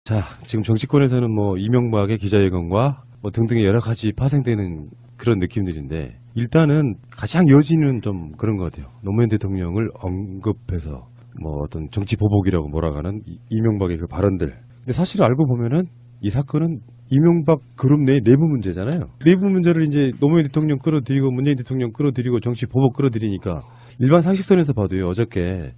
자, 지금 정치권에서는 뭐 이명박의 기자회견과 뭐 등등의 여러 가지 파생되는 그런 느낌들인데, 일단은 가장 여지는 좀 그런 것 같아요. 노무현 대통령을 언급해서 뭐 어떤 정치 보복이라고 몰아가는 이명박의 그 발언들. 근데 사실 알고 보면은 이 사건은 이명박 그룹 내 내부 문제잖아요. 내부 문제를 이제 노무현 대통령 끌어들이고 문재인 대통령 끌어들이고 정치 보복 끌어들이니까 일반 상식선에서 봐도요, 어저께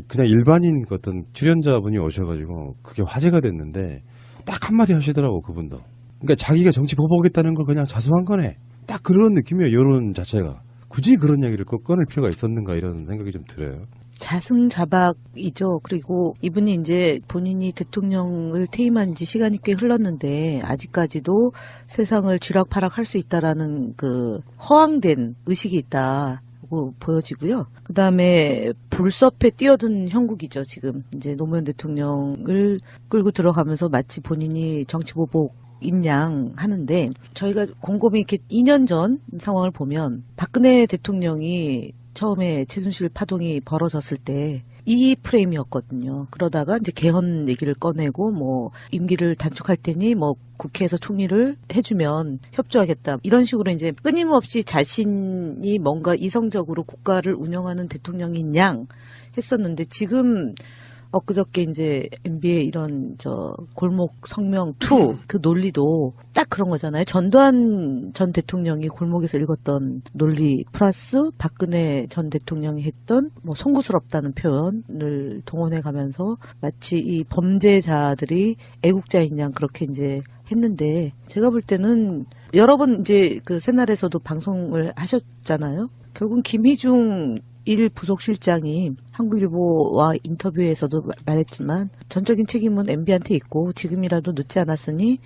그냥 일반인 어떤 출연자분이 오셔가지고 그게 화제가 됐는데 딱 한마디 하시더라고, 그분도. 그러니까 자기가 정치 보복했다는 걸 그냥 자수한 거네. 딱 그런 느낌이에요, 여론 자체가. 굳이 그런 이야기를 꼭 꺼낼 필요가 있었는가 이런 생각이 좀 들어요. 자승자박이죠. 그리고 이분이 이제 본인이 대통령을 퇴임한 지 시간이 꽤 흘렀는데 아직까지도 세상을 쥐락펴락할 수 있다라는 그 허황된 의식이 있다고 보여지고요. 그 다음에 불섭에 뛰어든 형국이죠. 지금 이제 노무현 대통령을 끌고 들어가면서 마치 본인이 정치보복 인양 하는데, 저희가 곰곰이 이렇게 2년 전 상황을 보면 박근혜 대통령이 처음에 최순실 파동이 벌어졌을 때 이 프레임이었거든요. 그러다가 이제 개헌 얘기를 꺼내고 뭐 임기를 단축할 테니 뭐 국회에서 총리를 해주면 협조하겠다, 이런 식으로 이제 끊임없이 자신이 뭔가 이성적으로 국가를 운영하는 대통령인 양 했었는데, 지금 엊그저께 이제 MB의 이런 골목 성명 2 그 논리도 딱 그런 거잖아요. 전두환 전 대통령이 골목에서 읽었던 논리 플러스 박근혜 전 대통령이 했던 뭐 송구스럽다는 표현을 동원해 가면서 마치 이 범죄자들이 애국자인 양 그렇게 이제 했는데, 제가 볼 때는 여러 번 이제 그 새날에서도 방송을 하셨잖아요. 결국은 김희중 1부속실장이 한국일보와 인터뷰에서도 말했지만 전적인 책임은 MB한테 있고 지금이라도 늦지 않았으니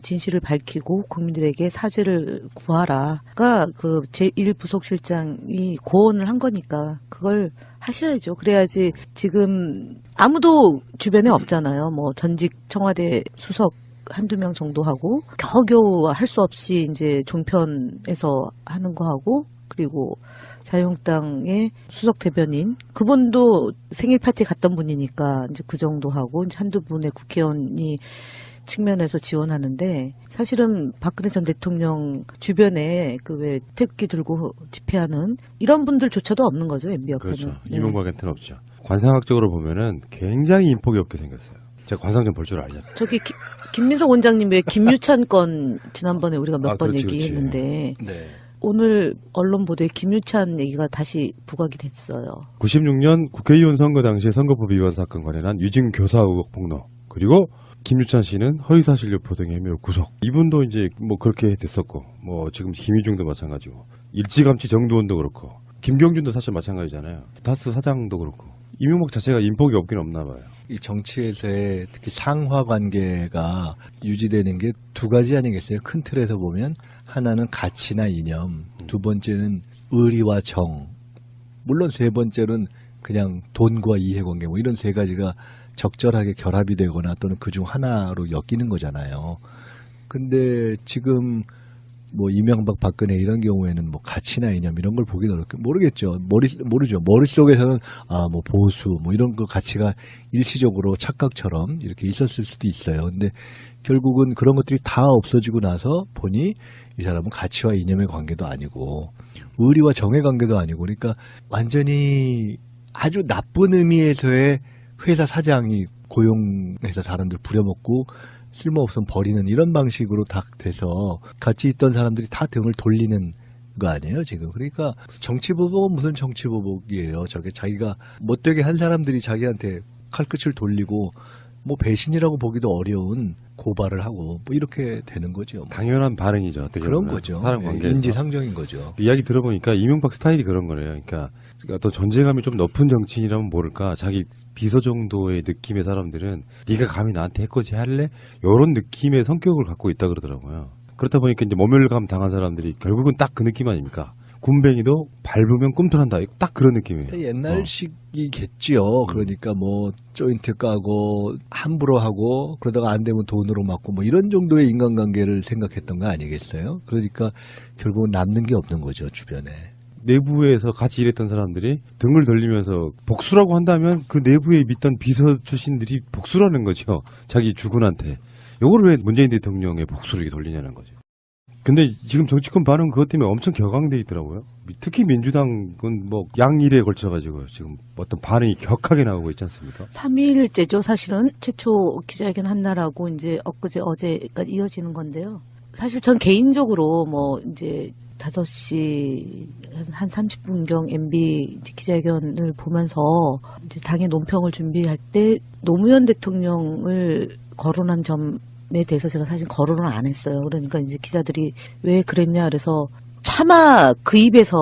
진실을 밝히고 국민들에게 사죄를 구하라가 그 제1부속실장이 고언을 한 거니까 그걸 하셔야죠. 그래야지. 지금 아무도 주변에 없잖아요. 뭐 전직 청와대 수석 한두 명 정도 하고 겨우겨우 할 수 없이 이제 종편에서 하는 거 하고, 그리고 자유한국당의 수석 대변인 그분도 생일 파티 갔던 분이니까 이제 그 정도 하고, 이제 한두 분의 국회의원이 측면에서 지원하는데, 사실은 박근혜 전 대통령 주변에 그 왜 태극기 들고 집회하는 이런 분들조차도 없는 거죠, MB 옆에는. 그렇죠. 네. 이명박한테는 없죠. 관상학적으로 보면은 굉장히 인폭이 없게 생겼어요. 제가 관상 좀 볼 줄 알잖아요. 저기 김민석 원장님 왜 김유찬 건 지난번에 우리가 몇 번 그렇지, 얘기했는데 그렇지. 네. 오늘 언론 보도에 김유찬 얘기가 다시 부각이 됐어요. 96년 국회의원 선거 당시에 선거법 위반 사건 관련한 유증 교사 의혹 폭로, 그리고 김유찬 씨는 허위사실 유포 등의 혐의로 구속. 이분도 이제 뭐 그렇게 됐었고, 뭐 지금 김희중도 마찬가지고, 일찌감치 정두원도 그렇고, 김경준도 사실 마찬가지잖아요. 다스 사장도 그렇고. 이명박 자체가 인폭이 없긴 없나 봐요. 이 정치에서의 특히 상하 관계가 유지되는 게 두 가지 아니겠어요? 큰 틀에서 보면 하나는 가치나 이념, 두 번째는 의리와 정, 물론 세 번째는 그냥 돈과 이해관계, 뭐 이런 세 가지가 적절하게 결합이 되거나 또는 그중 하나로 엮이는 거잖아요. 근데 지금 뭐 이명박 박근혜 이런 경우에는 뭐 가치나 이념 이런 걸 보기는 모르겠죠. 모르죠. 머릿속에서는 뭐 보수 뭐 이런 거 가치가 일시적으로 착각처럼 이렇게 있었을 수도 있어요. 근데 결국은 그런 것들이 다 없어지고 나서 보니 이 사람은 가치와 이념의 관계도 아니고 의리와 정의 관계도 아니고, 그러니까 완전히 아주 나쁜 의미에서의 회사 사장이 고용해서 사람들 부려먹고 쓸모없으면 버리는 이런 방식으로 다 돼서 같이 있던 사람들이 다 등을 돌리는 거 아니에요, 지금. 그러니까 정치보복은 무슨 정치보복이에요. 저게 자기가 못되게 한 사람들이 자기한테 칼끝을 돌리고 뭐 배신이라고 보기도 어려운 고발을 하고 뭐 이렇게 되는 거죠. 당연한 반응이죠. 어떻게 그런 보면. 거죠. 사람 관계에서. 인지상정인 거죠. 이야기 들어보니까 이명박 스타일이 그런 거래요. 그러니까 어떤 존재감이 좀 높은 정치인이라면 모를까, 자기 비서 정도의 느낌의 사람들은 네가 감히 나한테 해코지 할래? 이런 느낌의 성격을 갖고 있다 그러더라고요. 그렇다 보니까 이제 모멸감 당한 사람들이 결국은 딱 그 느낌 아닙니까? 군뱅이도 밟으면 꿈틀한다. 딱 그런 느낌이에요. 옛날식이겠지요. 그러니까 뭐 조인트 까고 함부로 하고 그러다가 안 되면 돈으로 맞고 뭐 이런 정도의 인간관계를 생각했던 거 아니겠어요? 그러니까 결국은 남는 게 없는 거죠, 주변에. 내부에서 같이 일했던 사람들이 등을 돌리면서 복수라고 한다면 그 내부에 믿던 비서 출신들이 복수라는 거죠. 자기 주군한테. 요걸 왜 문재인 대통령의 복수를 이렇게 돌리냐는 거죠. 근데 지금 정치권 반응 그것 때문에 엄청 격앙돼 있더라고요. 특히 민주당은 뭐 양일에 걸쳐가지고 지금 어떤 반응이 격하게 나오고 있지 않습니까? 3일째죠. 사실은 최초 기자회견 한다라고 이제 엊그제 어제까지 이어지는 건데요. 사실 전 개인적으로 뭐 이제 5시 한 30분경 MB 기자회견을 보면서 이제 당의 논평을 준비할 때 노무현 대통령을 거론한 점에 대해서 제가 사실 거론을 안 했어요. 그러니까 이제 기자들이 왜 그랬냐 그래서 차마 그 입에서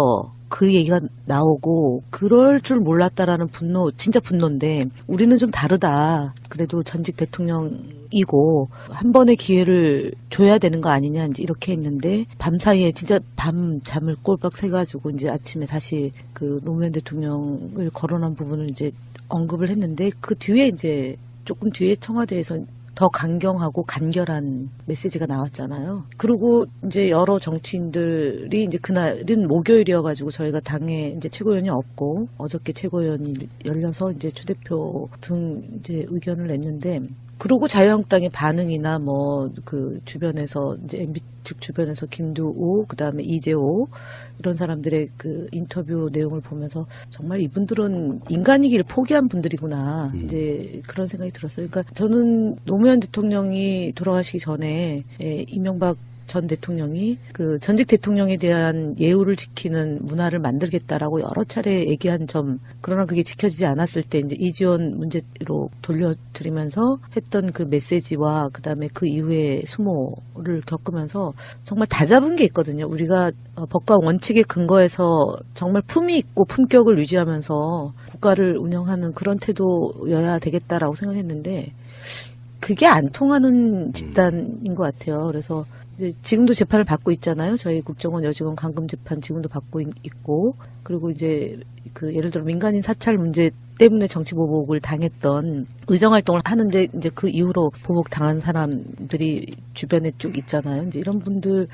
그 얘기가 나오고 그럴 줄 몰랐다라는 분노, 진짜 분노인데 우리는 좀 다르다. 그래도 전직 대통령이고 한 번의 기회를 줘야 되는 거 아니냐 이제 이렇게 했는데 밤사이에 진짜 밤 잠을 꼴박 새가지고 이제 아침에 다시 그 노무현 대통령을 거론한 부분을 이제 언급을 했는데 그 뒤에 이제 조금 뒤에 청와대에서 더 강경하고 간결한 메시지가 나왔잖아요. 그리고 이제 여러 정치인들이 이제 그날은 목요일이어가지고 저희가 당에 이제 최고위원이 없고 어저께 최고위원이 열려서 이제 추대표 등 이제 의견을 냈는데 그러고 자유한국당의 반응이나 뭐 그 주변에서 이제 MB 측 주변에서 김두우 그다음에 이재호 이런 사람들의 그 인터뷰 내용을 보면서 정말 이분들은 인간이기를 포기한 분들이구나 이제 그런 생각이 들었어요. 그러니까 저는 노무현 대통령이 돌아가시기 전에 이명박 전 대통령이 그 전직 대통령에 대한 예우를 지키는 문화를 만들겠다라고 여러 차례 얘기한 점, 그러나 그게 지켜지지 않았을 때 이제 이지원 문제로 돌려드리면서 했던 그 메시지와 그다음에 그 이후에 수모를 겪으면서 정말 다 잡은 게 있거든요. 우리가 법과 원칙에 근거해서 정말 품위 있고 품격을 유지하면서 국가를 운영하는 그런 태도여야 되겠다라고 생각했는데 그게 안 통하는 집단인 것 같아요. 그래서 이제 지금도 재판을 받고 있잖아요. 저희 국정원 여직원 감금 재판 지금도 받고 있고, 그리고 이제 그 예를 들어 민간인 사찰 문제 때문에 정치 보복을 당했던 의정 활동을 하는데 이제 그 이후로 보복 당한 사람들이 주변에 쭉 있잖아요. 이제 이런 분들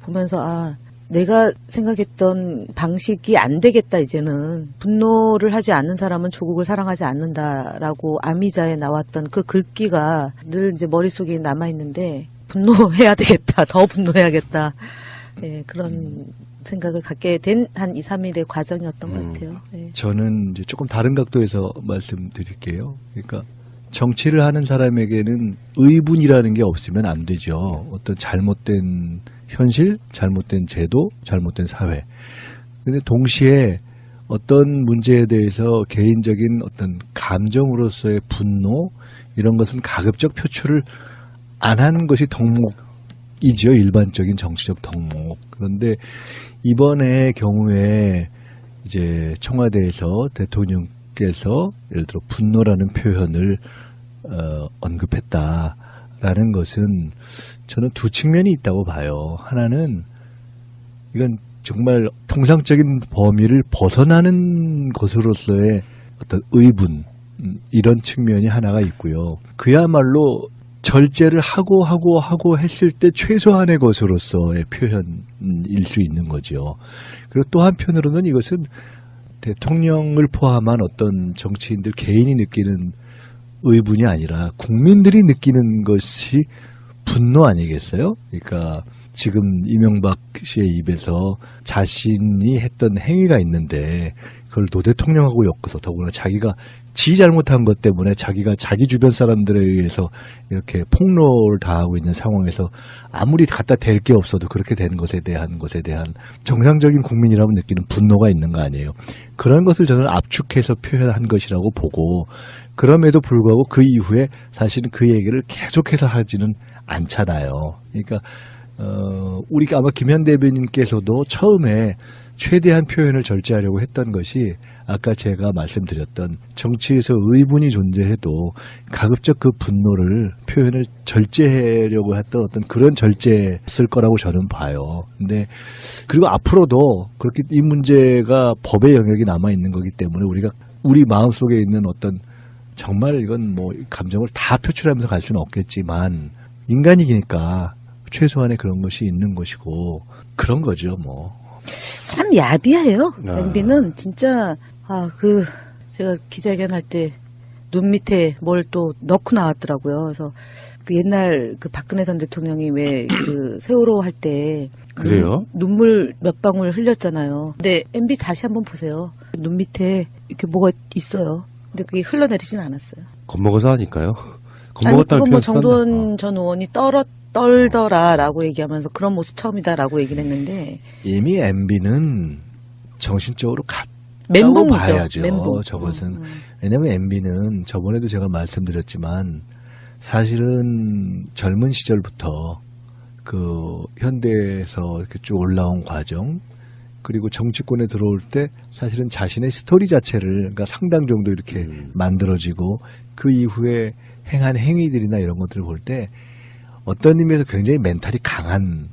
보면서 아, 내가 생각했던 방식이 안 되겠다 이제는. 분노를 하지 않는 사람은 조국을 사랑하지 않는다라고 아미자에 나왔던 그 글귀가 늘 이제 머릿속에 남아있는데 분노해야 되겠다. 더 분노해야겠다. 예, 그런 생각을 갖게 된 한 2, 3일의 과정이었던 것 같아요. 예. 저는 이제 조금 다른 각도에서 말씀드릴게요. 그러니까 정치를 하는 사람에게는 의분이라는 게 없으면 안 되죠. 어떤 잘못된 현실, 잘못된 제도, 잘못된 사회. 근데 동시에 어떤 문제에 대해서 개인적인 어떤 감정으로서의 분노 이런 것은 가급적 표출을 안 하는 것이 덕목이지요. 일반적인 정치적 덕목. 그런데 이번의 경우에 이제 청와대에서 대통령께서 예를 들어 분노라는 표현을 언급했다라는 것은 저는 두 측면이 있다고 봐요. 하나는 이건 정말 통상적인 범위를 벗어나는 것으로서의 어떤 의분 이런 측면이 하나가 있고요. 그야말로 절제를 하고 했을 때 최소한의 것으로서의 표현일 수 있는 거죠. 그리고 또 한편으로는 이것은 대통령을 포함한 어떤 정치인들 개인이 느끼는 의분이 아니라 국민들이 느끼는 것이 분노 아니겠어요? 그러니까 지금 이명박 씨의 입에서 자신이 했던 행위가 있는데 그걸 노 대통령하고 엮어서 더구나 자기가 지 잘못한 것 때문에 자기가 자기 주변 사람들에 의해서 이렇게 폭로를 당하고 있는 상황에서 아무리 갖다 댈 게 없어도 그렇게 된 것에 대한 정상적인 국민이라면 느끼는 분노가 있는 거 아니에요. 그런 것을 저는 압축해서 표현한 것이라고 보고 그럼에도 불구하고 그 이후에 사실은 그 얘기를 계속해서 하지는 않잖아요. 그러니까 우리가 아마 김현 대변인께서도 처음에 최대한 표현을 절제하려고 했던 것이 아까 제가 말씀드렸던 정치에서 의분이 존재해도 가급적 그 분노를 표현을 절제하려고 했던 어떤 그런 절제였을 거라고 저는 봐요. 근데 그리고 앞으로도 그렇게 이 문제가 법의 영역이 남아 있는 거기 때문에 우리 마음속에 있는 어떤 정말 이건 뭐 감정을 다 표출하면서 갈 수는 없겠지만 인간이니까 최소한의 그런 것이 있는 것이고 그런 거죠 뭐. 참 야비해요. 아. MB는 진짜 제가 기자회견 할 때 눈 밑에 뭘 또 넣고 나왔더라고요. 그래서 그 옛날 그 박근혜 전 대통령이 왜 그 세월호 할 때 그래요? 눈물 몇 방울 흘렸잖아요. 근데 MB 다시 한번 보세요. 눈 밑에 이렇게 뭐가 있어요. 근데 그게 흘러내리진 않았어요. 겁먹어서 하니까요. 아니 겁먹었다는 그건 뭐 표현 정도원 썼나? 전 의원이 떨더라라고 얘기하면서 그런 모습 처음이다라고 얘기를 했는데 이미 MB는 정신적으로 갔다고 멘붕이죠. 봐야죠. 멘붕. 저것은 왜냐하면 MB는 저번에도 제가 말씀드렸지만 사실은 젊은 시절부터 그 현대에서 이렇게 쭉 올라온 과정 그리고 정치권에 들어올 때 사실은 자신의 스토리 자체를 그러니까 상당 정도 이렇게 만들어지고 그 이후에 행한 행위들이나 이런 것들을 볼 때 어떤 의미에서 굉장히 멘탈이 강한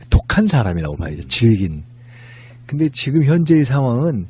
독한 사람이라고 봐야죠. 질긴. 근데 지금 현재의 상황은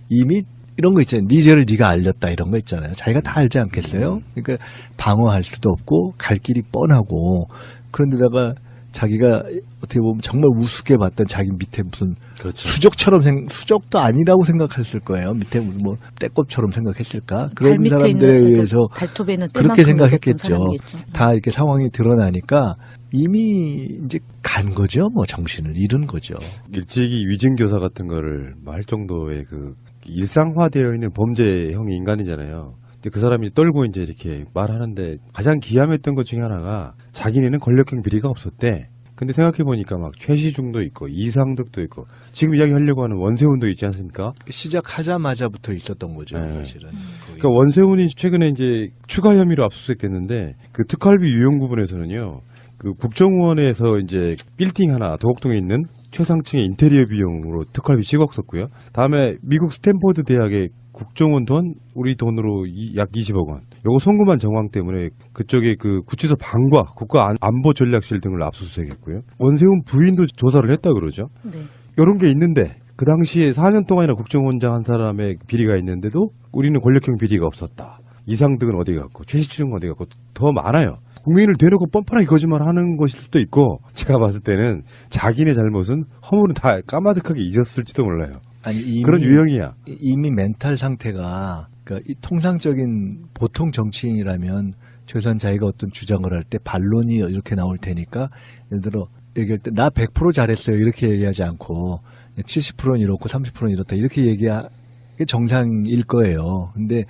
이미 이런 거 있잖아요. 네 죄를 네가 알렸다 이런 거 있잖아요. 자기가 다 알지 않겠어요? 그러니까 방어할 수도 없고 갈 길이 뻔하고 그런데다가 자기가 어떻게 보면 정말 우습게 봤던 자기 밑에 무슨 그렇죠. 수족처럼 수족도 아니라고 생각했을 거예요. 밑에 뭐 떼껍처럼 생각했을까? 그런 발 밑에 사람들에 있는 의해서 발톱에 있는 그렇게 때만큼 생각했겠죠. 높은 사람이겠죠. 다 이렇게 상황이 드러나니까 이미 이제 간 거죠. 뭐 정신을 잃은 거죠. 일찍이 위증교사 같은 거를 할 정도의 그 일상화되어 있는 범죄형 인간이잖아요. 근데 그 사람이 떨고 이제 이렇게 말하는데 가장 기함했던 것 중에 하나가 자기네는 권력형 비리가 없었대. 근데 생각해보니까 막 최시중도 있고 이상득도 있고 지금 이야기하려고 하는 원세훈도 있지 않습니까? 시작하자마자부터 있었던 거죠. 네. 사실은. 거의. 그러니까 원세훈이 최근에 이제 추가 혐의로 압수수색됐는데 그 특활비 유용 부분에서는요. 그 국정원에서 이제 빌딩 하나 도곡동에 있는 최상층의 인테리어 비용으로 특활비 10억 썼고요. 다음에 미국 스탠포드 대학의 국정원 돈 우리 돈으로 약 20억 원. 요거 송금한 정황 때문에 그쪽에 그 구치소 방과 국가안보전략실 등을 압수수색했고요. 원세훈 부인도 조사를 했다 그러죠. 네. 이런 게 있는데 그 당시에 4년 동안이나 국정원장 한 사람의 비리가 있는데도 우리는 권력형 비리가 없었다. 이상득은 어디 갔고 최시중은 어디 갔고 더 많아요. 국민을 대놓고 뻔뻔하게 거짓말하는 것일 수도 있고 제가 봤을 때는 자기네 잘못은 허물은 다 까마득하게 잊었을지도 몰라요. 아니, 이미, 그런 유형이야. 이미 멘탈 상태가 그러니까 이 통상적인 보통 정치인이라면 최소한 자기가 어떤 주장을 할 때 반론이 이렇게 나올 테니까 예를 들어 얘기할 때 나 100% 잘했어요 이렇게 얘기하지 않고 70%는 이렇고 30%는 이렇다 이렇게 얘기하는 게 정상일 거예요. 근데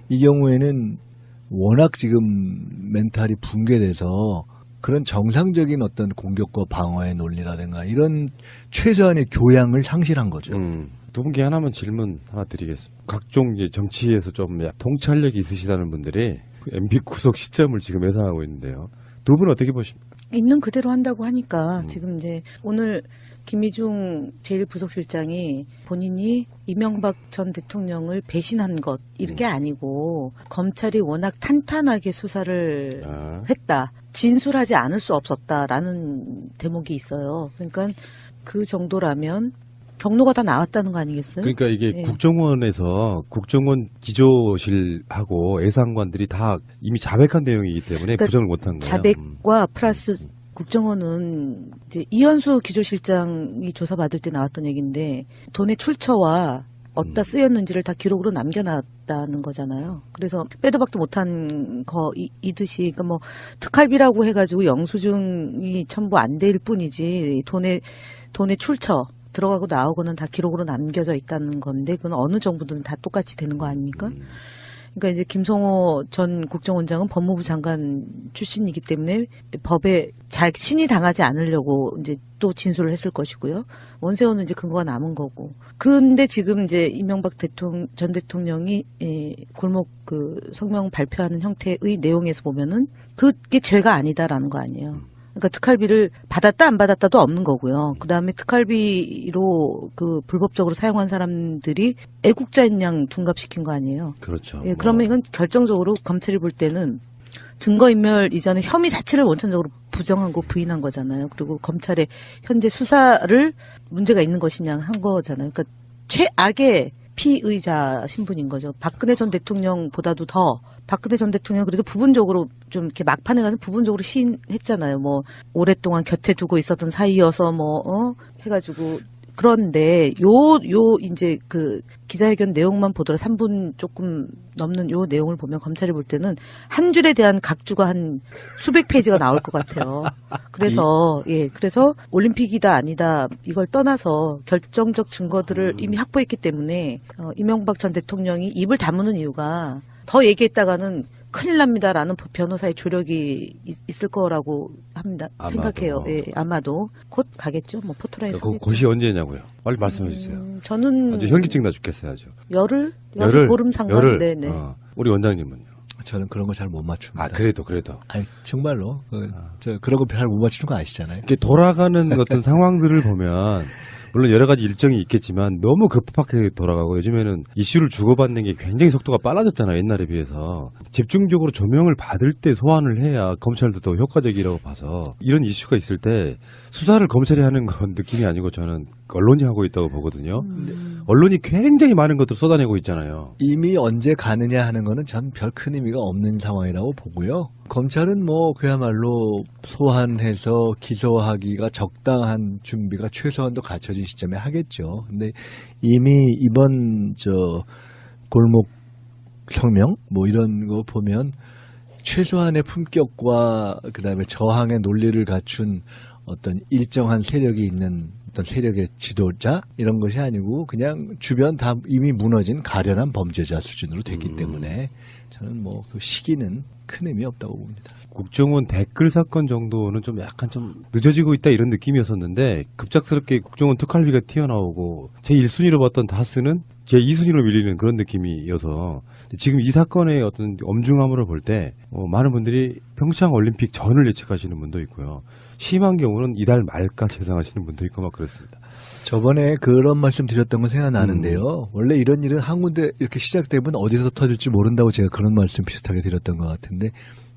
이 경우에는 워낙 지금 멘탈이 붕괴돼서 그런 정상적인 어떤 공격과 방어의 논리라든가 이런 최소한의 교양을 상실한 거죠. 두 분께 하나만 질문 하나 드리겠습니다. 각종 이제 정치에서 좀 통찰력이 있으시다는 분들이 그 MB 구속 시점을 지금 예상하고 있는데요. 두 분 어떻게 보십니까? 있는 그대로 한다고 하니까 지금 이제 오늘 김희중 제1부속실장이 본인이 이명박 전 대통령을 배신한 것 이게 아니고 검찰이 워낙 탄탄하게 수사를 했다. 진술하지 않을 수 없었다라는 대목이 있어요. 그러니까 그 정도라면 경로가 다 나왔다는 거 아니겠어요? 그러니까 이게 네. 국정원에서 국정원 기조실하고 예상관들이 다 이미 자백한 내용이기 때문에 그러니까 부정을 못한 거예요. 자백과 플러스 국정원은 이제 이현수 기조실장이 조사받을 때 나왔던 얘기인데 돈의 출처와 어디다 쓰였는지를 다 기록으로 남겨놨다는 거잖아요. 그래서 빼도 박도 못한 거이듯이 그러니까 뭐 특활비라고 해가지고 영수증이 첨부 안 될 뿐이지 돈의 출처 들어가고 나오고는 다 기록으로 남겨져 있다는 건데 그건 어느 정부든 다 똑같이 되는 거 아닙니까? 그러니까 이제 김성호 전 국정원장은 법무부 장관 출신이기 때문에 법에 자신이 당하지 않으려고 이제 또 진술을 했을 것이고요. 원세훈은 이제 근거가 남은 거고. 근데 지금 이제 이명박 전 대통령이 골목 그 성명 발표하는 형태의 내용에서 보면은 그게 죄가 아니다라는 거 아니에요. 그러니까 특활비를 받았다 안 받았다도 없는 거고요. 그다음에 특활비로 그 불법적으로 사용한 사람들이 애국자인 양 둔갑시킨 거 아니에요. 그렇죠. 예, 그러면 이건 결정적으로 검찰이 볼 때는 증거인멸 이전에 혐의 자체를 원천적으로 부정하고 부인한 거잖아요. 그리고 검찰의 현재 수사를 문제가 있는 것이냐 한 거잖아요. 그러니까 최악의 피의자 신분인 거죠. 박근혜 전 대통령보다도 더 박근혜 전 대통령 그래도 부분적으로 좀 이렇게 막판에 가서 부분적으로 시인했잖아요. 뭐 오랫동안 곁에 두고 있었던 사이여서 해가지고 그런데 이제 그 기자회견 내용만 보더라도 3분 조금 넘는 요 내용을 보면 검찰이 볼 때는 한 줄에 대한 각주가 한 수백 페이지가 나올 것 같아요. 그래서 그래서 올림픽이다 아니다 이걸 떠나서 결정적 증거들을 이미 확보했기 때문에 이명박 전 대통령이 입을 다무는 이유가 더 얘기했다가는 큰일 납니다라는 변호사의 조력이 있을 거라고 합니다. 아마도. 생각해요. 예, 아마도 곧 가겠죠. 뭐 포토라인 서겠죠. 그것이 언제냐고요? 빨리 말씀해 주세요. 저는 아주 현기증 나 죽겠어요, 아주. 열흘 보름 상관. 열흘. 네네. 우리 원장님은요? 저는 그런 거 잘 못 맞춥니다. 아, 그래도. 아니, 정말로. 저 그런 거 잘 못 맞추는 거 아시잖아요. 이렇게 돌아가는 어떤 상황들을 보면 물론 여러 가지 일정이 있겠지만 너무 급하게 돌아가고 요즘에는 이슈를 주고받는 게 굉장히 속도가 빨라졌잖아요. 옛날에 비해서. 집중적으로 조명을 받을 때 소환을 해야 검찰도 더 효과적이라고 봐서 이런 이슈가 있을 때 수사를 검찰이 하는 건 느낌이 아니고 저는 언론이 하고 있다고 보거든요. 언론이 굉장히 많은 것들을 쏟아내고 있잖아요. 이미 언제 가느냐 하는 거는 참 별 큰 의미가 없는 상황이라고 보고요. 검찰은 뭐 그야말로 소환해서 기소하기가 적당한 준비가 최소한도 갖춰진 시점에 하겠죠. 근데 이미 이번 골목 혁명 뭐 이런 거 보면 최소한의 품격과 그다음에 저항의 논리를 갖춘 어떤 일정한 세력이 있는 어떤 세력의 지도자 이런 것이 아니고 그냥 주변 다 이미 무너진 가련한 범죄자 수준으로 됐기 때문에 저는 뭐 그 시기는 큰 의미 없다고 봅니다. 국정원 댓글 사건 정도는 좀 약간 좀 늦어지고 있다 이런 느낌이었었는데 급작스럽게 국정원 특활비가 튀어나오고 제 1순위로 봤던 다스는 제 2순위로 밀리는 그런 느낌이어서 지금 이 사건의 어떤 엄중함으로 볼 때 많은 분들이 평창 올림픽 전을 예측하시는 분도 있고요. 심한 경우는 이달 말까지 예상하시는 분도 있고 막 그렇습니다. 저번에 그런 말씀 드렸던 건 생각나는데요. 원래 이런 일은 한 군데 이렇게 시작되면 어디서 터질지 모른다고 제가 그런 말씀 비슷하게 드렸던 것 같은데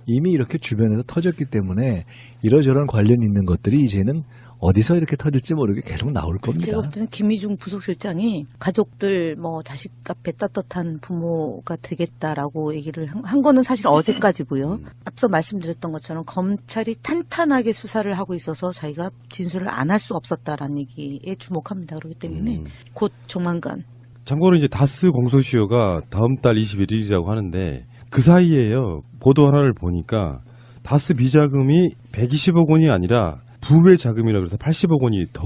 이미 이렇게 주변에서 터졌기 때문에 이러저런 관련 있는 것들이 이제는 어디서 이렇게 터질지 모르게 계속 나올 겁니다. 제가 볼 때는 김희중 부속실장이 가족들 뭐 자식 앞에 떳떳한 부모가 되겠다라고 얘기를 한 거는 사실 어제까지고요. 앞서 말씀드렸던 것처럼 검찰이 탄탄하게 수사를 하고 있어서 자기가 진술을 안 할 수 없었다라는 얘기에 주목합니다. 그렇기 때문에 곧 조만간. 참고로 이제 다스 공소시효가 다음 달 21일이라고 하는데 그 사이에요. 보도 하나를 보니까 다스 비자금이 120억 원이 아니라 부의 자금이라 그래서 80억 원이 더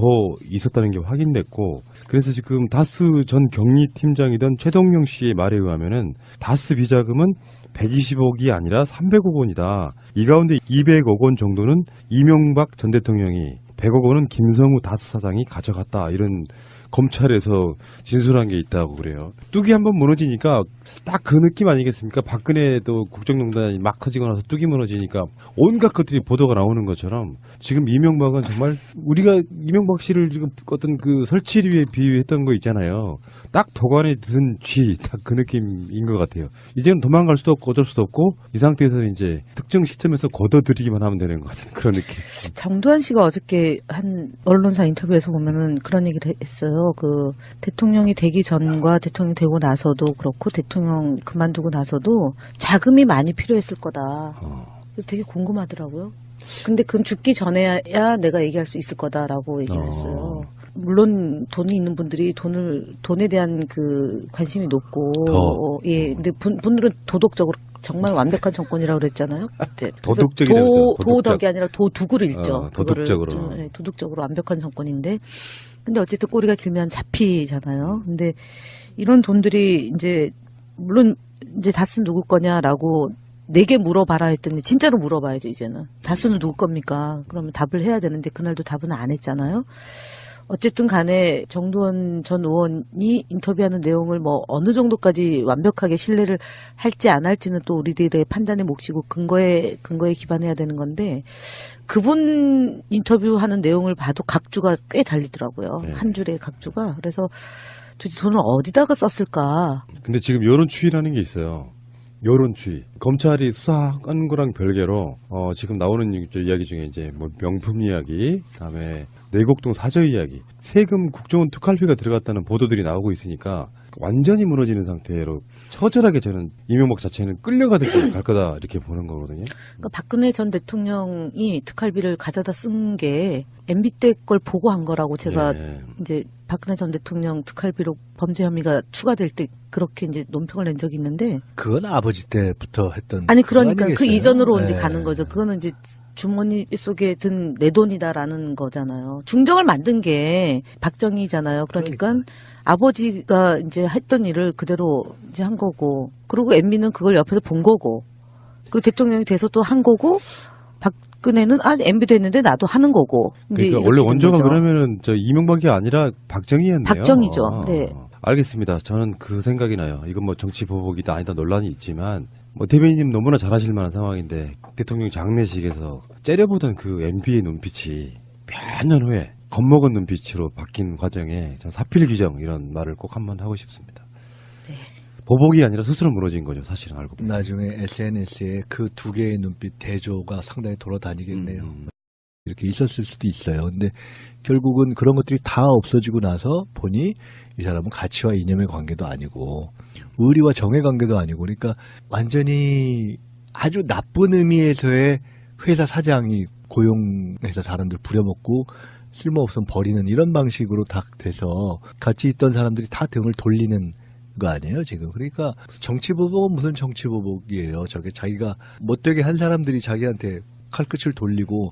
있었다는 게 확인됐고 그래서 지금 다스 전 경리팀장이던 최동영 씨의 말에 의하면은 다스 비자금은 120억이 아니라 300억 원이다. 이 가운데 200억 원 정도는 이명박 전 대통령이 100억 원은 김성우 다스 사장이 가져갔다. 이런 검찰에서 진술한 게 있다고 그래요. 뚝이 한번 무너지니까 딱 그 느낌 아니겠습니까? 박근혜도 국정농단이 막 터지고 나서 뚝이 무너지니까 온갖 것들이 보도가 나오는 것처럼 지금 이명박은 정말 우리가 이명박 씨를 지금 어떤 그 설치류에 비유했던 거 있잖아요. 딱 도관에 든 쥐, 딱 그 느낌인 것 같아요. 이제는 도망갈 수도 없고 어쩔 수도 없고 이 상태에서 이제 특정 시점에서 걷어들이기만 하면 되는 것 같은 그런 느낌. 정두환 씨가 어저께 한 언론사 인터뷰에서 보면은 그런 얘기를 했어요. 그 대통령이 되기 전과 대통령이 되고 나서도 그렇고 대통령 그만두고 나서도 자금이 많이 필요했을 거다. 그래서 되게 궁금하더라고요. 근데 그건 죽기 전에야 내가 얘기할 수 있을 거다라고 얘기를 했어요. 물론 돈이 있는 분들이 돈에 대한 그 관심이 높고, 예, 근데 분들은 도덕적으로 정말 완벽한 정권이라고 그랬잖아요. 그때. 도덕적이라고 그러죠. 도덕이 아니라 도둑을 읽죠. 도덕적으로. 네, 도덕적으로 완벽한 정권인데, 근데 어쨌든 꼬리가 길면 잡히잖아요. 근데 이런 돈들이 이제 물론 이제 다스 누구 거냐라고 4개 물어봐라 했더니 진짜로 물어봐야죠. 이제는 다스는 누구 겁니까? 그러면 답을 해야 되는데 그날도 답은 안 했잖아요. 어쨌든 간에 정두원 전 의원이 인터뷰하는 내용을 뭐 어느 정도까지 완벽하게 신뢰를 할지 안 할지는 또 우리들의 판단의 몫이고 근거에 기반해야 되는 건데 그분 인터뷰하는 내용을 봐도 각주가 꽤 달리더라고요. 네. 한 줄의 각주가. 그래서 도대체 돈을 어디다가 썼을까? 근데 지금 여론추이라는 게 있어요. 여론추이. 검찰이 수사한 거랑 별개로 지금 나오는 이야기 중에 이제 뭐 명품 이야기, 그다음에 내곡동 사저 이야기, 세금 국정원 특활비가 들어갔다는 보도들이 나오고 있으니까 완전히 무너지는 상태로 처절하게 저는 이명박 자체는 끌려가듯이 갈 거다 이렇게 보는 거거든요. 그러니까 박근혜 전 대통령이 특활비를 가져다 쓴 게 MB 때 걸 보고 한 거라고 제가 네. 이제 박근혜 전 대통령 특활비로 범죄 혐의가 추가될 때 그렇게 이제 논평을 낸 적이 있는데 그건 아버지 때부터 했던. 아니 그거 그러니까 그 아니겠어요? 이전으로 이제 네. 가는 거죠. 그거는 이제 주머니 속에 든 내 돈이다라는 거잖아요. 중정을 만든 게 박정희잖아요. 그러니까 아버지가 이제 했던 일을 그대로 이제 한 거고, 그리고 MB는 그걸 옆에서 본 거고, 그 대통령이 돼서 또 한 거고, 박근혜는 MB도 했는데 나도 하는 거고. 이제 그러니까 이렇게 원래 된 원조가 거죠. 그러면은 저 이명박이 아니라 박정희였네요. 박정희죠. 네. 알겠습니다. 저는 그 생각이 나요. 이건 뭐 정치 보복이다 아니다 논란이 있지만 뭐 대변인님 너무나 잘 아실 만한 상황인데 대통령 장례식에서 째려보던 그 MB의 눈빛이 몇 년 후에 겁먹은 눈빛으로 바뀐 과정에 전 사필 규정 이런 말을 꼭 한번 하고 싶습니다. 네. 보복이 아니라 스스로 무너진 거죠. 사실은 알고 보면. 나중에 SNS에 그 두 개의 눈빛 대조가 상당히 돌아다니겠네요. 이렇게 있었을 수도 있어요. 근데 결국은 그런 것들이 다 없어지고 나서 보니 이 사람은 가치와 이념의 관계도 아니고 의리와 정의 관계도 아니고, 그러니까 완전히 아주 나쁜 의미에서의 회사 사장이 고용해서 사람들 부려먹고 쓸모없으면 버리는 이런 방식으로 딱 돼서 같이 있던 사람들이 다 등을 돌리는 거 아니에요 지금. 그러니까 정치보복은 무슨 정치보복이에요. 저게 자기가 못되게 한 사람들이 자기한테 칼끝을 돌리고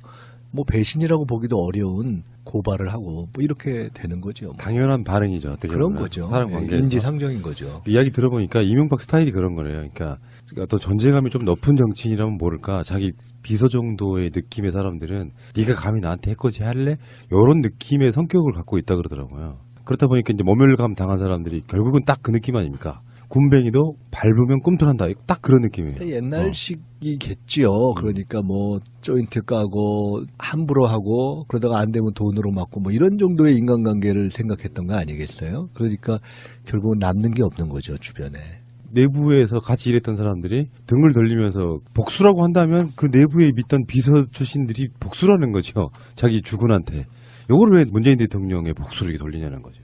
뭐 배신이라고 보기도 어려운 고발을 하고 뭐 이렇게 되는 거죠. 당연한 반응이죠. 어떻게 그런 보면. 거죠. 사람 관계에서. 인지상정인 거죠. 이야기 들어보니까 이명박 스타일이 그런 거네요. 그러니까 어떤 존재감이 좀 높은 정치인이라면 모를까 자기 비서 정도의 느낌의 사람들은 네가 감히 나한테 해코지 할래? 이런 느낌의 성격을 갖고 있다 그러더라고요. 그렇다 보니까 이제 모멸감 당한 사람들이 결국은 딱 그 느낌 아닙니까? 군뱅이도 밟으면 꿈틀한다. 딱 그런 느낌이에요. 옛날식이겠지요. 그러니까 뭐 조인트 까고 함부로 하고 그러다가 안 되면 돈으로 맞고 뭐 이런 정도의 인간관계를 생각했던 거 아니겠어요? 그러니까 결국은 남는 게 없는 거죠, 주변에. 내부에서 같이 일했던 사람들이 등을 돌리면서 복수라고 한다면 그 내부에 있던 비서 출신들이 복수라는 거죠. 자기 주군한테. 요걸 왜 문재인 대통령의 복수를 이렇게 돌리냐는 거죠.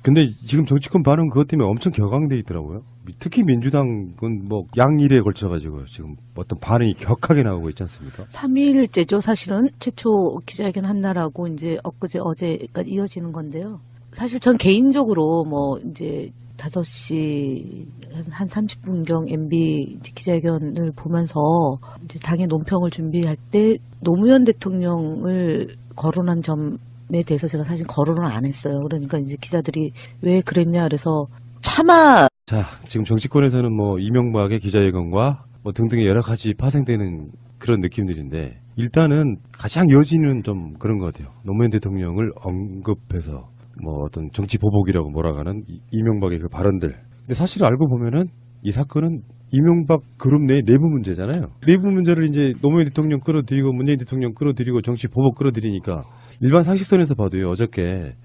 근데 지금 정치권 반응 그것 때문에 엄청 격앙돼 있더라고요. 특히 민주당은 뭐 양일에 걸쳐가지고 지금 어떤 반응이 격하게 나오고 있지 않습니까? 3일째죠. 사실은 최초 기자회견 한다라고 이제 엊그제 어제까지 이어지는 건데요. 사실 전 개인적으로 뭐 이제 5시 한 30분경 MB 기자회견을 보면서 이제 당의 논평을 준비할 때 노무현 대통령을 거론한 점에 대해서 제가 사실 거론을 안 했어요. 그러니까 이제 기자들이 왜 그랬냐 그래서 차마. 자, 지금 정치권에서는 뭐 이명박의 기자회견과 뭐 등등의 여러 가지 파생되는 그런 느낌들인데 일단은 가장 여지는 좀 그런 것 같아요. 노무현 대통령을 언급해서 뭐 어떤 정치 보복이라고 몰아가는 이명박의 그 발언들. 근데 사실 알고 보면은 이 사건은 이명박 그룹 내 내부 문제잖아요. 내부 문제를 이제 노무현 대통령 끌어들이고 문재인 대통령 끌어들이고 정치 보복 끌어들이니까 일반 상식선에서 봐도요. 어저께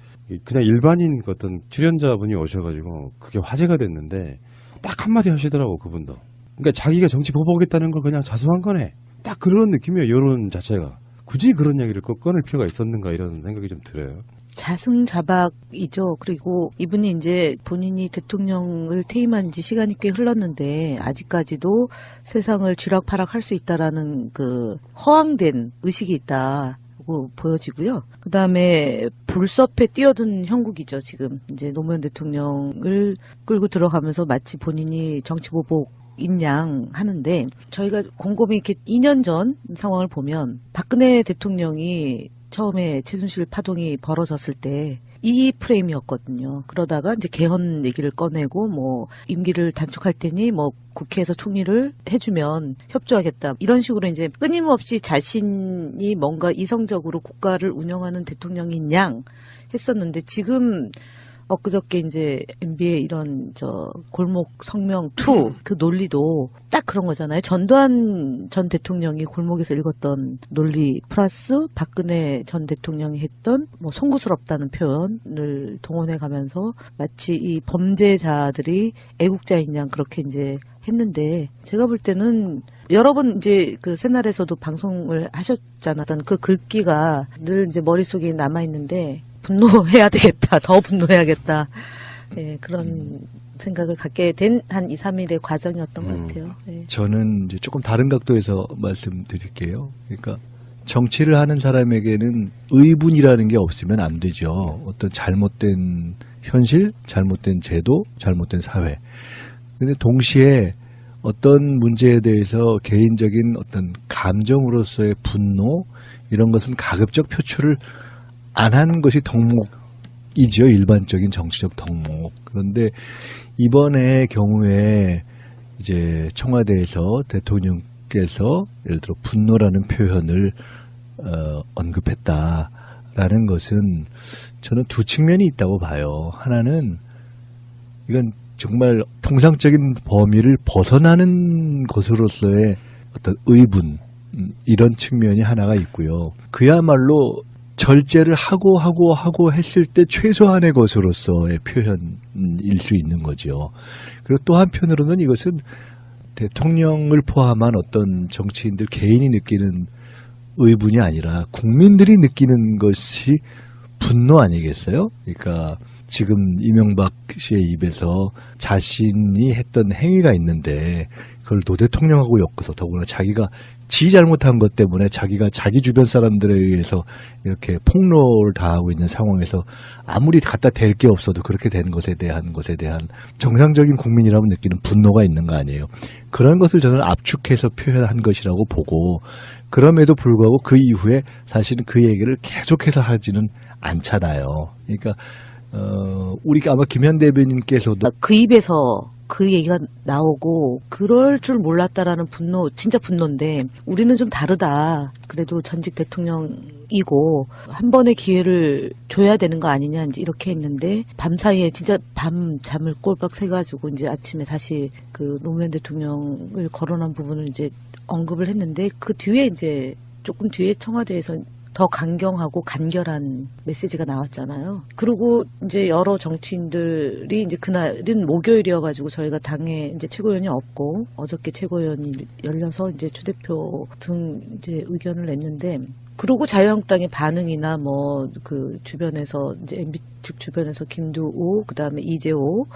그냥 일반인 어떤 출연자분이 오셔가지고 그게 화제가 됐는데 딱 한마디 하시더라고 그분도. 그러니까 자기가 정치 보복했다는 걸 그냥 자수한 거네. 딱 그런 느낌이에요. 여론 자체가. 굳이 그런 이야기를 꼭 꺼낼 필요가 있었는가 이런 생각이 좀 들어요. 자승자박이죠. 그리고 이분이 이제 본인이 대통령을 퇴임한 지 시간이 꽤 흘렀는데 아직까지도 세상을 쥐락펴락할 수 있다라는 그 허황된 의식이 있다고 보여지고요. 그 다음에 불섭에 뛰어든 형국이죠. 지금 이제 노무현 대통령을 끌고 들어가면서 마치 본인이 정치보복 인양 하는데 저희가 곰곰이 이렇게 2년 전 상황을 보면 박근혜 대통령이 처음에 최순실 파동이 벌어졌을 때 이 프레임이었거든요. 그러다가 이제 개헌 얘기를 꺼내고 뭐 임기를 단축할 테니 뭐 국회에서 총리를 해주면 협조하겠다. 이런 식으로 이제 끊임없이 자신이 뭔가 이성적으로 국가를 운영하는 대통령인 양 했었는데 지금 엊그저께 이제 MB의 이런 골목 성명 2 그 논리도 딱 그런 거잖아요. 전두환 전 대통령이 골목에서 읽었던 논리 플러스 박근혜 전 대통령이 했던 뭐 송구스럽다는 표현을 동원해 가면서 마치 이 범죄자들이 애국자인 양 그렇게 이제 했는데 제가 볼 때는 여러 번 이제 그 새날에서도 방송을 하셨잖아요. 그 글귀가 늘 이제 머릿속에 남아 있는데 분노해야 되겠다. 더 분노해야겠다. 예, 그런 생각을 갖게 된 한 2, 3일의 과정이었던 것 같아요. 예. 저는 이제 조금 다른 각도에서 말씀드릴게요. 그러니까 정치를 하는 사람에게는 의분이라는 게 없으면 안 되죠. 어떤 잘못된 현실, 잘못된 제도, 잘못된 사회. 근데 동시에 어떤 문제에 대해서 개인적인 어떤 감정으로서의 분노 이런 것은 가급적 표출을 안 하는 것이 덕목이죠. 일반적인 정치적 덕목. 그런데 이번의 경우에 이제 청와대에서 대통령께서 예를 들어 분노라는 표현을 언급했다라는 것은 저는 두 측면이 있다고 봐요. 하나는 이건 정말 통상적인 범위를 벗어나는 것으로서의 어떤 의분 이런 측면이 하나가 있고요. 그야말로 절제를 하고 했을 때 최소한의 것으로서의 표현일 수 있는 거죠. 그리고 또 한편으로는 이것은 대통령을 포함한 어떤 정치인들 개인이 느끼는 의분이 아니라 국민들이 느끼는 것이 분노 아니겠어요? 그러니까 지금 이명박 씨의 입에서 자신이 했던 행위가 있는데 그걸 노 대통령하고 엮어서 더구나 자기가 지 잘못한 것 때문에 자기가 자기 주변 사람들에 의해서 이렇게 폭로를 당하고 있는 상황에서 아무리 갖다 댈 게 없어도 그렇게 된 것에 대한 정상적인 국민이라고 느끼는 분노가 있는 거 아니에요. 그런 것을 저는 압축해서 표현한 것이라고 보고 그럼에도 불구하고 그 이후에 사실은 그 얘기를 계속해서 하지는 않잖아요. 그러니까 우리가 아마 김현 대변인께서도 그 입에서 그 얘기가 나오고 그럴 줄 몰랐다라는 분노, 진짜 분노인데 우리는 좀 다르다. 그래도 전직 대통령이고 한 번의 기회를 줘야 되는 거 아니냐 이제 이렇게 했는데 밤사이에 진짜 밤 잠을 꼴박 새가지고 이제 아침에 다시 그 노무현 대통령을 거론한 부분을 이제 언급을 했는데 그 뒤에 이제 조금 뒤에 청와대에서 더 강경하고 간결한 메시지가 나왔잖아요. 그리고 이제 여러 정치인들이 이제 그날은 목요일이어가지고 저희가 당에 이제 최고위원이 없고 어저께 최고위원이 열려서 이제 추대표 등 이제 의견을 냈는데 그러고 자유한국당의 반응이나 뭐 그 주변에서 이제 MB 측 주변에서 김두우 그다음에 이재호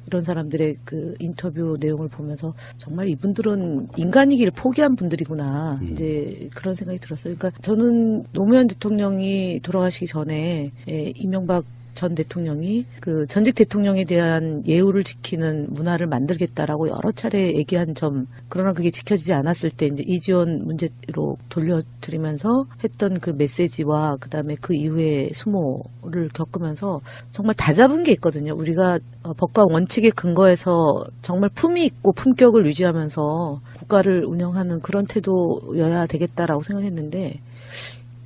이런 사람들의 그 인터뷰 내용을 보면서 정말 이분들은 인간이기를 포기한 분들이구나 이제 그런 생각이 들었어요. 그러니까 저는 노무현 대통령이 돌아가시기 전에 이명박 전 대통령이 그 전직 대통령에 대한 예우를 지키는 문화를 만들겠다라고 여러 차례 얘기한 점, 그러나 그게 지켜지지 않았을 때 이제 이지원 문제로 돌려드리면서 했던 그 메시지와 그다음에 그 이후에 수모를 겪으면서 정말 다 잡은 게 있거든요. 우리가 법과 원칙에 근거해서 정말 품위 있고 품격을 유지하면서 국가를 운영하는 그런 태도여야 되겠다라고 생각했는데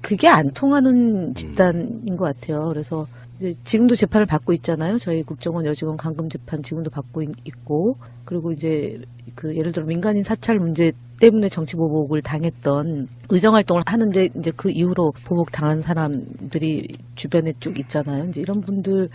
그게 안 통하는 집단인 것 같아요. 그래서 이제 지금도 재판을 받고 있잖아요. 저희 국정원 여직원 감금 재판 지금도 받고 있고, 그리고 이제 그 예를 들어 민간인 사찰 문제 때문에 정치 보복을 당했던 의정 활동을 하는데 이제 그 이후로 보복 당한 사람들이 주변에 쭉 있잖아요. 이제 이런 분들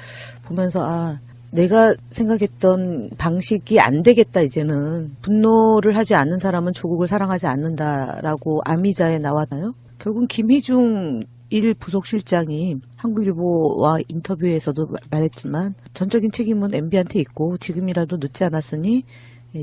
보면서 내가 생각했던 방식이 안 되겠다. 이제는 분노를 하지 않는 사람은 조국을 사랑하지 않는다라고 아미자에 나왔나요? 결국 김희중 1 부속실장이 한국일보와 인터뷰에서도 말했지만 전적인 책임은 MB한테 있고 지금이라도 늦지 않았으니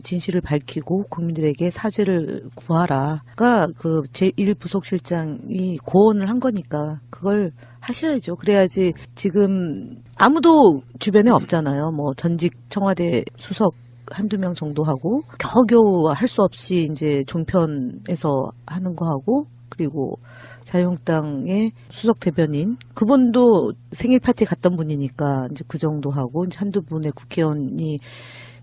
진실을 밝히고 국민들에게 사죄를 구하라가 그 제1 부속실장이 고언을 한 거니까 그걸 하셔야죠. 그래야지 지금 아무도 주변에 없잖아요. 뭐 전직 청와대 수석 한두 명 정도 하고 겨우겨우 할 수 없이 이제 종편에서 하는 거 하고 그리고 자유한국당의 수석 대변인 그분도 생일 파티 갔던 분이니까 이제 그 정도 하고 이제 한두 분의 국회의원이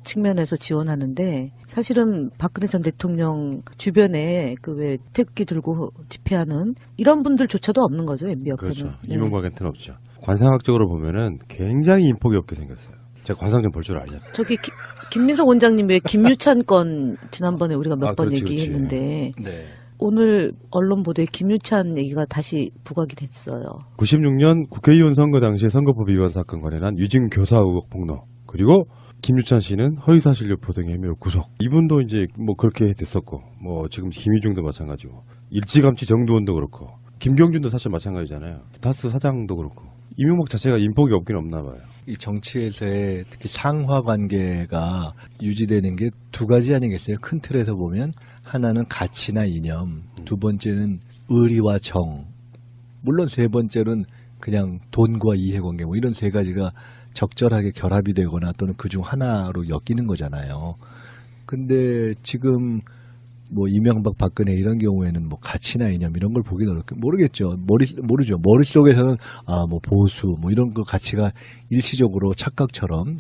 측면에서 지원하는데 사실은 박근혜 전 대통령 주변에 그 왜 태극기 들고 집회하는 이런 분들조차도 없는 거죠. MB 옆에는. 그렇죠. 이명박한테는 없죠. 관상학적으로 보면은 굉장히 인폭이 없게 생겼어요. 제가 관상 좀 볼 줄 알잖아요. 저기 김민석 원장님 왜 김유찬 건 지난번에 우리가 몇 번 그렇지, 얘기했는데 네. 오늘 언론 보도에 김유찬 얘기가 다시 부각이 됐어요. 96년 국회의원 선거 당시에 선거법 위반 사건 관련한 유증 교사 의혹 폭로, 그리고 김유찬 씨는 허위사실 유포 등의 혐의로 구속. 이분도 이제 뭐 그렇게 됐었고, 뭐 지금 김희중도 마찬가지고, 일찌감치 정두원도 그렇고, 김경준도 사실 마찬가지잖아요. 다스 사장도 그렇고. 이명박 자체가 인폭이 없긴 없나 봐요. 이 정치에서의 특히 상하 관계가 유지되는 게 두 가지 아니겠어요? 큰 틀에서 보면 하나는 가치나 이념, 두 번째는 의리와 정, 물론 세 번째는 그냥 돈과 이해관계 뭐 이런 세 가지가 적절하게 결합이 되거나 또는 그중 하나로 엮이는 거잖아요. 근데 지금 뭐 이명박 박근혜 이런 경우에는 뭐 가치나 이념 이런 걸 보기 모르겠죠. 모르죠. 머릿속에서는 뭐 보수 뭐 이런 거 가치가 일시적으로 착각처럼